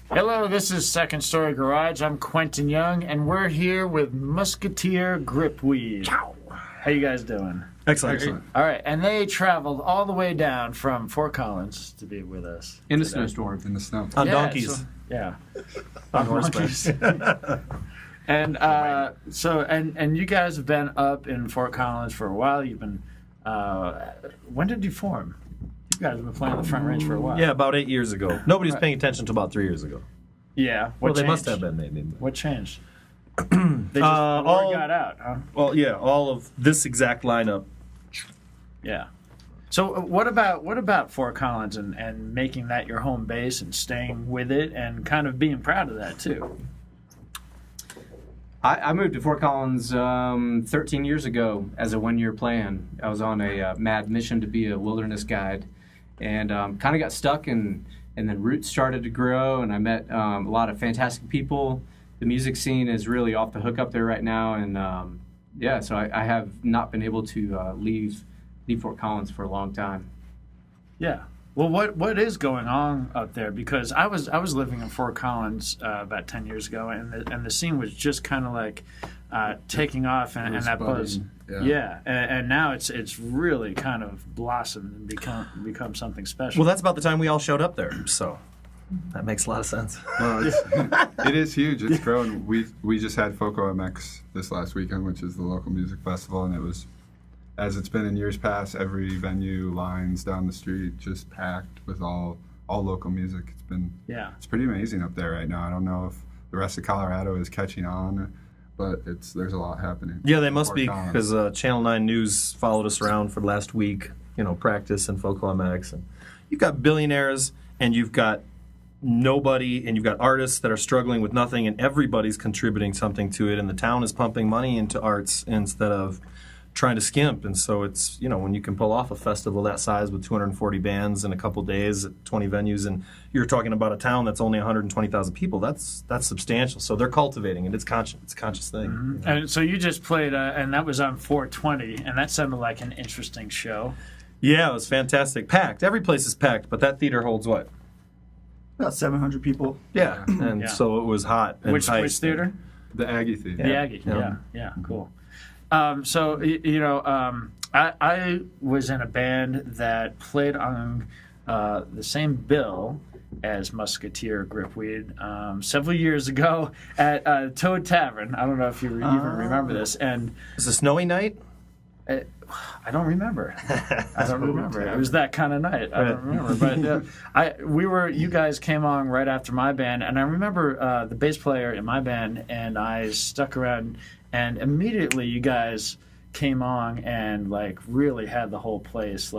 Hello, this is Second Story Garage. I'm Quentin Young, and we're here with Musketeer Gripweed. Ciao. How you guys doing? Excellent. All right, and they traveled all the way down from Fort Collins to be with us. In a snowstorm. In the snow. On donkeys. On horseback. And and you guys have been up in Fort Collins for a while. You've been, when did you form? You guys have been playing the Front Range for a while. Yeah, about 8 years ago. Nobody was paying attention until about 3 years ago. Yeah. Well, they must have been, maybe. What changed? They just all got out, huh? Well, yeah, all of this exact lineup. Yeah. So what about Fort Collins and making that your home base and staying with it and kind of being proud of that too? I moved to Fort Collins 13 years ago as a one-year plan. I was on a mad mission to be a wilderness guide, and kind of got stuck, and then roots started to grow, and I met a lot of fantastic people. The music scene is really off the hook up there right now, and so I have not been able to leave Fort Collins for a long time. Yeah. Well, what is going on up there? Because I was living in Fort Collins about 10 years ago, and the scene was just kind of like taking off, and that buzz. Yeah. And now it's really kind of blossomed and become something special. Well, that's about the time we all showed up there, so that makes a lot of sense. Well, it is huge. It's grown. We just had Foco MX this last weekend, which is the local music festival, and it was, as it's been in years past, every venue, lines down the street, just packed with all local music. It's pretty amazing up there right now. I don't know if the rest of Colorado is catching on, but there's a lot happening. Yeah, they must be, because Channel 9 News followed us around for the last week, practice and Focal MX. And you've got billionaires, and you've got nobody, and you've got artists that are struggling with nothing, and everybody's contributing something to it, and the town is pumping money into arts instead of trying to skimp. And so it's, when you can pull off a festival that size with 240 bands in a couple days at 20 venues, and you're talking about a town that's only 120,000 people, that's substantial. So they're cultivating it. It's a conscious thing. Mm-hmm. And so you just played, and that was on 420, and that sounded like an interesting show. Yeah, it was fantastic. Packed. Every place is packed, but that theater holds what? About 700 people. Yeah, and so it was hot and Which tight. theater? The Aggie Theater. The Aggie, yeah, cool. I was in a band that played on the same bill as Musketeer Gripweed several years ago at Toad Tavern. I don't know if you even remember this. And is it Snowy Night? I don't remember. It was that kind of night. I don't remember. But you guys came on right after my band, and I remember the bass player in my band, and I stuck around, and immediately you guys came on and really had the whole place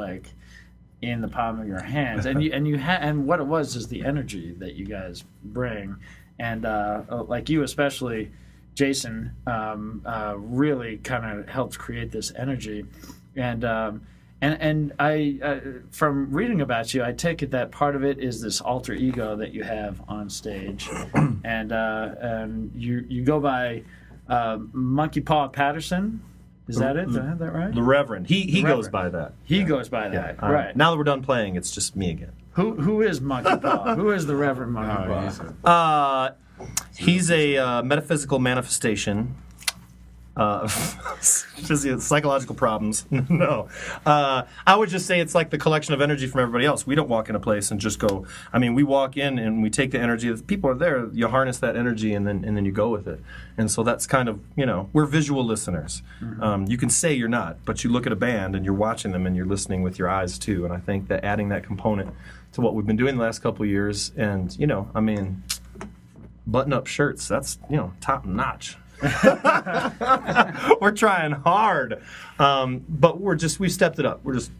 in the palm of your hands, and what it was is the energy that you guys bring, and you especially, Jason, really kind of helped create this energy, and I from reading about you, I take it that part of it is this alter ego that you have on stage, and you go by Monkey-Paw Patterson. Is that it? Did I have that right? The Reverend. He goes by that. He goes by that. Right. Now that we're done playing, it's just me again. Who is Monkey-Paw? Who is the Reverend Monkey-Paw? He's a metaphysical manifestation. Psychological problems. No. I would just say it's like the collection of energy from everybody else. We don't walk in a place and just go. We walk in and we take the energy. If people are there, you harness that energy and then you go with it. And so that's kind of, we're visual listeners. Mm-hmm. You can say you're not, but you look at a band and you're watching them and you're listening with your eyes too. And I think that adding that component to what we've been doing the last couple of years, and button-up shirts, that's top notch. We're trying hard, but we've stepped it up. We're just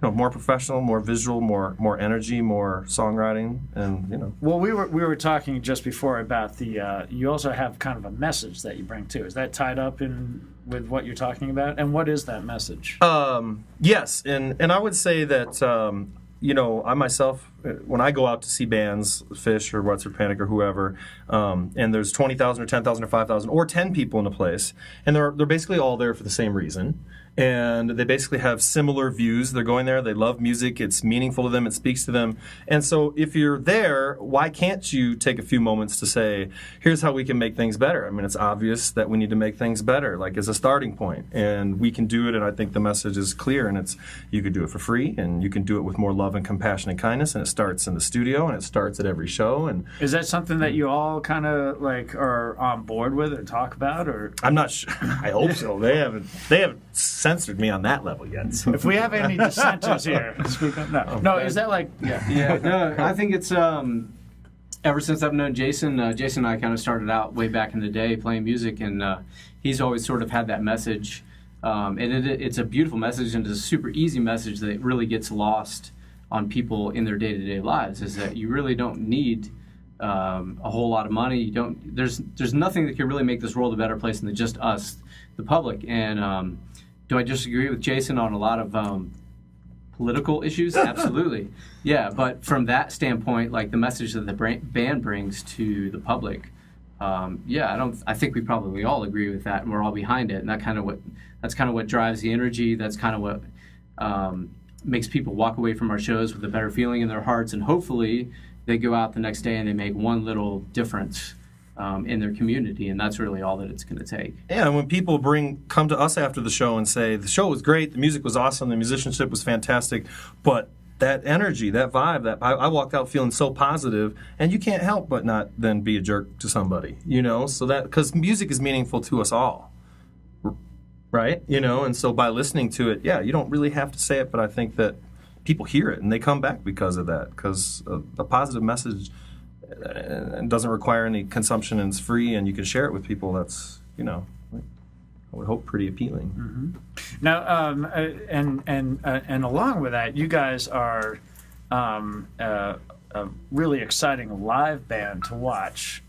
more professional, more visual, more energy, more songwriting, and Well, we were talking just before about the. You also have kind of a message that you bring too. Is that tied up with what you're talking about? And what is that message? Yes, and I would say that. I myself, when I go out to see bands, Fish or What's Your Panic or whoever, and there's 20,000 or 10,000 or 5,000 or 10 people in a place, and they're basically all there for the same reason, and they basically have similar views. They're going there, they love music, it's meaningful to them, it speaks to them. And so if you're there, why can't you take a few moments to say, here's how we can make things better? I mean, it's obvious that we need to make things better, like as a starting point. And we can do it, and I think the message is clear, and it's you could do it for free, and you can do it with more love and compassion and kindness, and it starts in the studio, and it starts at every show. And is that something that you all kind of like are on board with or talk about? Or I'm not sure. I hope so. They haven't censored me on that level yet. So. If we have any dissenters here, no, is that like No, I think it's ever since I've known Jason. Jason and I kind of started out way back in the day playing music, and he's always sort of had that message, and it's a beautiful message, and it's a super easy message that really gets lost on people in their day-to-day lives. Is that you really don't need a whole lot of money. You don't. There's nothing that can really make this world a better place than just us, the public. And do I disagree with Jason on a lot of political issues? Absolutely. Yeah, but from that standpoint, like the message that the band brings to the public, I think we probably all agree with that, and we're all behind it. And that's kind of what drives the energy. That's kind of what makes people walk away from our shows with a better feeling in their hearts, and hopefully they go out the next day and they make one little difference in their community, and that's really all that it's going to take. Yeah, and when people come to us after the show and say, the show was great, the music was awesome, the musicianship was fantastic, but that energy, that vibe, that I walked out feeling so positive, and you can't help but not then be a jerk to somebody, so that, because music is meaningful to us all, right? And so by listening to it, you don't really have to say it, but I think that people hear it, and they come back because of that, because a positive message and doesn't require any consumption and it's free and you can share it with people. That's I would hope pretty appealing. Mm-hmm. Now and along with that, you guys are a really exciting live band to watch,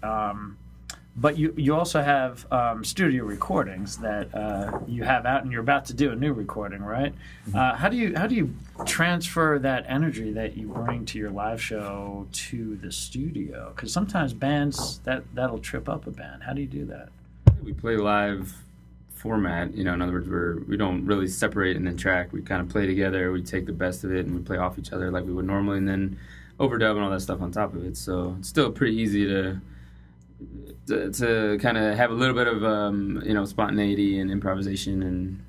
but you also have studio recordings that you have out, and you're about to do a new recording, right? How do you transfer that energy that you bring to your live show to the studio? Because sometimes bands that'll trip up a band. How do you do that? We play live format. In other words, we don't really separate and then track. We kind of play together. We take the best of it and we play off each other like we would normally, and then overdub and all that stuff on top of it. So it's still pretty easy to kind of have a little bit of spontaneity and improvisation, and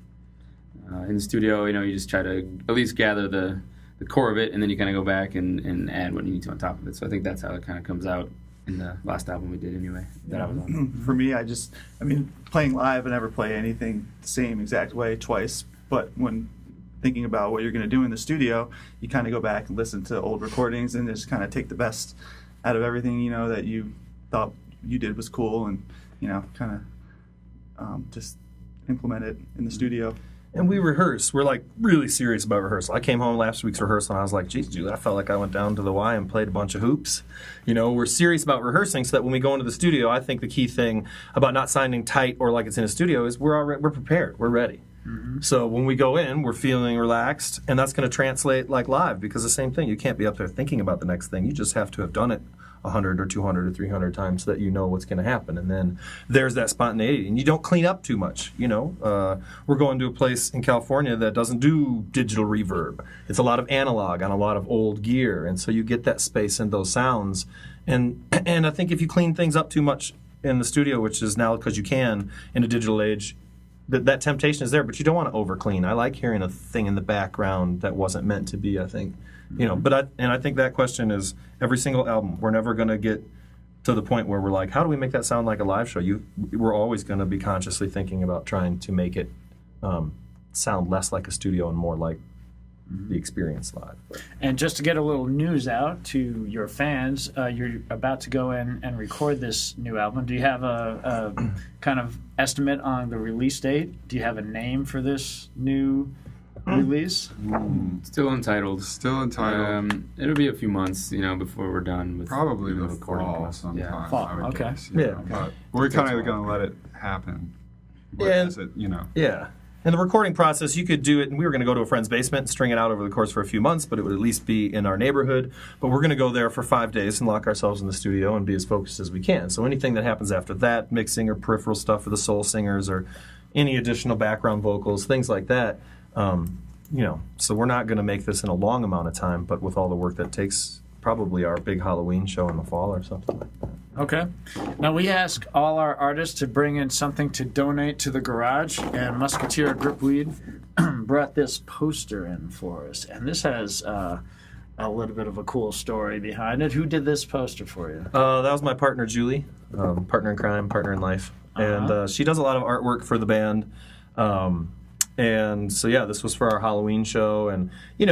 in the studio you just try to at least gather the core of it, and then you kind of go back and add what you need to on top of it. So I think that's how it kind of comes out in the last album we did anyway, that I was on. For me, playing live, I never play anything the same exact way twice, but when thinking about what you're going to do in the studio, you kind of go back and listen to old recordings and just kind of take the best out of everything that you thought you did was cool, and kind of just implement it in the studio. And we rehearse. We're like really serious about rehearsal. I came home last week's rehearsal and I was like, geez, dude, I felt like I went down to the Y and played a bunch of hoops. We're serious about rehearsing so that when we go into the studio, I think the key thing about not sounding tight or like it's in a studio is we're prepared. We're ready. Mm-hmm. So when we go in, we're feeling relaxed, and that's going to translate like live, because the same thing, you can't be up there thinking about the next thing. You just have to have done it 100 or 200 or 300 times so that you know what's going to happen. And then there's that spontaneity, and you don't clean up too much. We're going to a place in California that doesn't do digital reverb. It's a lot of analog on a lot of old gear, and so you get that space and those sounds. And I think if you clean things up too much in the studio, which is now because you can in a digital age, that temptation is there, but you don't want to over clean. I like hearing a thing in the background that wasn't meant to be, I think. But I think that question is every single album. We're never going to get to the point where we're like, how do we make that sound like a live show? We're always going to be consciously thinking about trying to make it sound less like a studio and more like the experience live. And just to get a little news out to your fans, you're about to go in and record this new album. Do you have a kind of estimate on the release date? Do you have a name for this new release? Still untitled. It'll be a few months, before we're done with probably the recording fall process. sometime. Yeah. Fall. I would Okay. guess, Yeah. But we're kind of going to let it happen. Yeah. As it, Yeah. And the recording process, you could do it, and we were going to go to a friend's basement and string it out over the course for a few months, but it would at least be in our neighborhood. But we're going to go there for 5 days and lock ourselves in the studio and be as focused as we can. So anything that happens after that, mixing or peripheral stuff for the soul singers or any additional background vocals, things like that, so we're not going to make this in a long amount of time, but with all the work that takes, probably our big Halloween show in the fall or something like that. Okay. Now, we ask all our artists to bring in something to donate to the garage, and Musketeer Gripweed brought this poster in for us. And this has a little bit of a cool story behind it. Who did this poster for you? That was my partner, Julie, partner in crime, partner in life. And she does a lot of artwork for the band. And so, yeah, this was for our Halloween show. And, we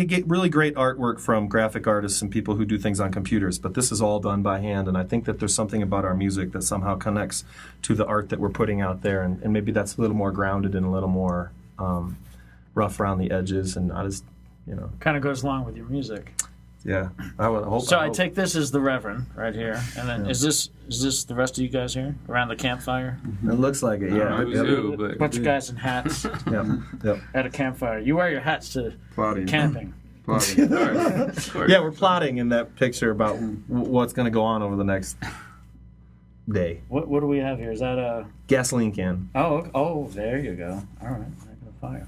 get really great artwork from graphic artists and people who do things on computers, but this is all done by hand. And I think that there's something about our music that somehow connects to the art that we're putting out there. And maybe that's a little more grounded and a little more rough around the edges. And I just, Kind of goes along with your music. Yeah, I would hope. So I take this as the Reverend right here, and then is this the rest of you guys here around the campfire? It looks like it. Yeah, A bunch of guys in hats Yep. at a campfire. You wear your hats to Plotting. camping. Plotting. Of course. Yeah, we're plotting in that picture about what's going to go on over the next day. What do we have here? Is that a Gasoline can. Oh, there you go. All right, making a fire.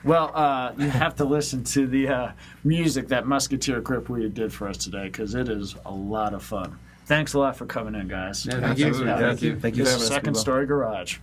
Well, you have to listen to the music that Musketeer Gripweed did for us today, because it is a lot of fun. Thanks a lot for coming in, guys. Yeah, thank you. Absolutely. Thank you. Thank you This for is having us. Second Story Garage.